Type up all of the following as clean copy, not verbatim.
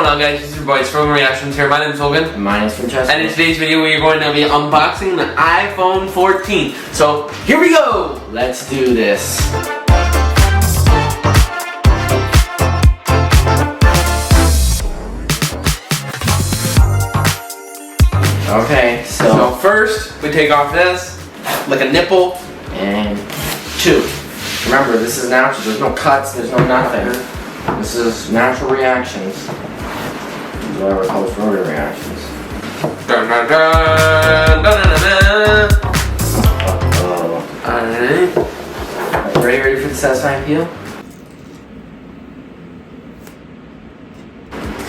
on, guys? This is your boys from Reactions here. My name is Logan. And my name is Francesco. And in today's video, we are going to be unboxing the iPhone 14. So, here we go! Let's do this. Okay, so first, we take off this, like a nipple. And two. Remember, this is natural. There's no cuts, there's no nothing. This is natural reactions. Whatever calls rotor reactions. Dun, dun, dun, dun, dun, dun, dun. Alright. Ready for the satisfying peel?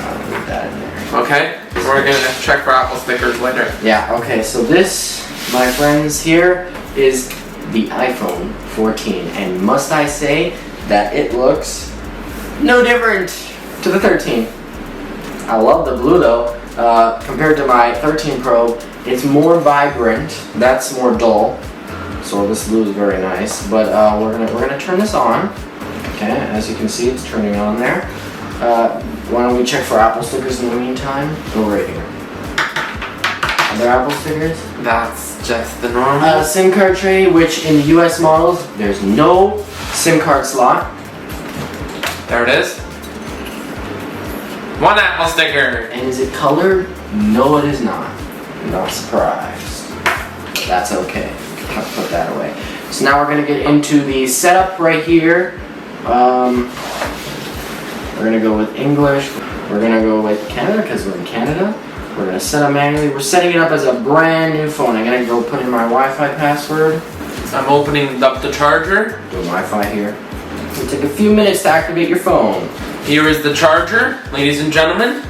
I'll leave that in there. Okay, we're gonna check for Apple stickers later. Yeah, okay, so this, my friends, here is the iPhone 14. And must I say that it looks no different to the 13. I love the blue though. Compared to my 13 Pro, it's more vibrant. That's more dull. So this blue is very nice. But we're gonna turn this on. Okay, as you can see, it's turning on there. Why don't we check for Apple stickers in the meantime? Go right here. Are there Apple stickers? That's just the normal. SIM card tray, which in US models, there's no SIM card slot. There it is. One Apple sticker. And is it colored? No, it is not. Not surprised. That's okay. Put that away. So now we're gonna get into the setup right here. We're gonna go with English. We're gonna go with Canada because we're in Canada. We're gonna set up manually. We're setting it up as a brand new phone. I'm gonna go put in my Wi-Fi password. I'm opening up the charger. Do Wi-Fi here. It'll take a few minutes to activate your phone. Here is the charger, ladies and gentlemen.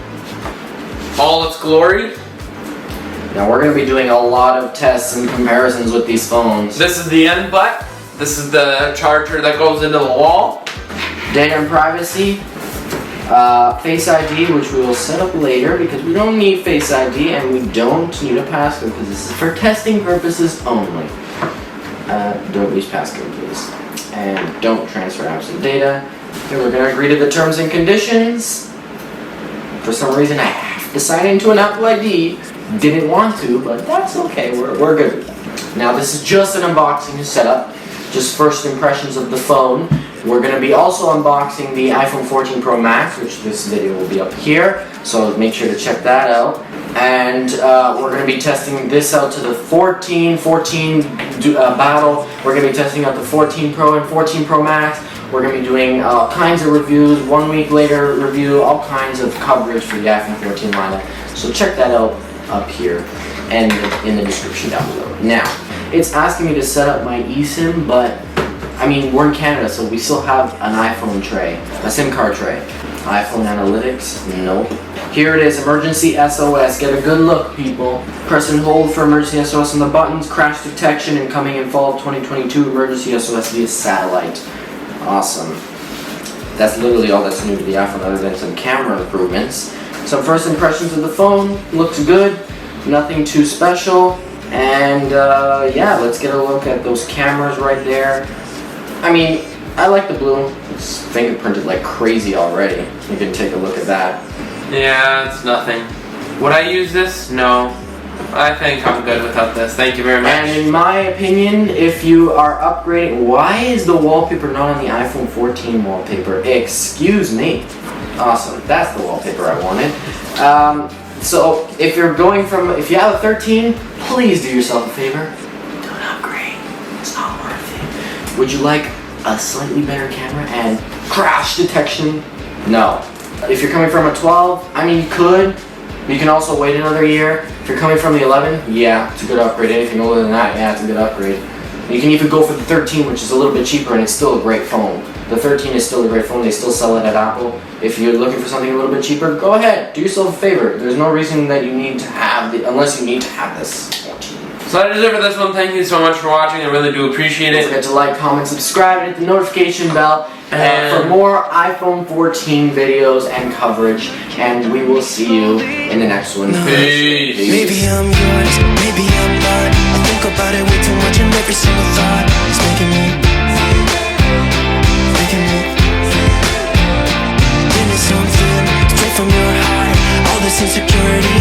All its glory. Now we're going to be doing a lot of tests and comparisons with these phones. This is the end butt. This is the charger that goes into the wall. Data and privacy. Face ID, which we will set up later because we don't need Face ID and we don't need a passcode because this is for testing purposes only. Don't use passcode, please. And don't transfer apps and data. Okay, we're going to agree to the terms and conditions. For some reason I decided into an Apple ID. Didn't want to, but that's okay. We're good with that. Now this is just an unboxing setup. Just first impressions of the phone. We're going to be also unboxing the iPhone 14 Pro Max, which this video will be up here. So make sure to check that out. And we're going to be testing this out to the 14 battle. We're going to be testing out the 14 Pro and 14 Pro Max. We're going to be doing all kinds of reviews, 1 week later review, all kinds of coverage for the iPhone 14 lineup. So check that out up here and in the description down below. Now, it's asking me to set up my eSIM, but I mean, we're in Canada, so we still have an iPhone tray, a SIM card tray. iPhone analytics, nope. Here it is, emergency SOS. Get a good look, people. Press and hold for emergency SOS on the buttons. Crash detection and coming in fall of 2022. Emergency SOS via satellite. Awesome. That's literally all that's new to the iPhone other than some camera improvements. Some first impressions of the phone. Looks good. Nothing too special. And yeah, let's get a look at those cameras right there. I mean, I like the blue. It's fingerprinted like crazy already. You can take a look at that. Yeah, it's nothing. Would I use this? No. I think I'm good without this. Thank you very much. And in my opinion, if you are upgrading, why is the wallpaper not on the iPhone 14 wallpaper? Excuse me. Awesome. That's the wallpaper I wanted. So if you're going from, if you have a 13, please do yourself a favor. Don't upgrade. It's not worth it. Would you like a slightly better camera and crash detection? No. If you're coming from a 12, I mean, you could. You can also wait another year. If you're coming from the 11, yeah, it's a good upgrade. Anything older than that, yeah, it's a good upgrade. You can even go for the 13, which is a little bit cheaper, and it's still a great phone. The 13 is still a great phone. They still sell it at Apple. If you're looking for something a little bit cheaper, go ahead. Do yourself a favor. There's no reason that you need to have the, unless you need to have this 14. So that is it for this one. Thank you so much for watching. I really do appreciate it. Don't forget to like, comment, subscribe, and hit the notification bell for more iPhone 14 videos and coverage. And we will see you in the next one. Peace. Maybe I'm yours, maybe I'm not. I think about it way too much and every single thought is making me give me something straight from your heart. insecurity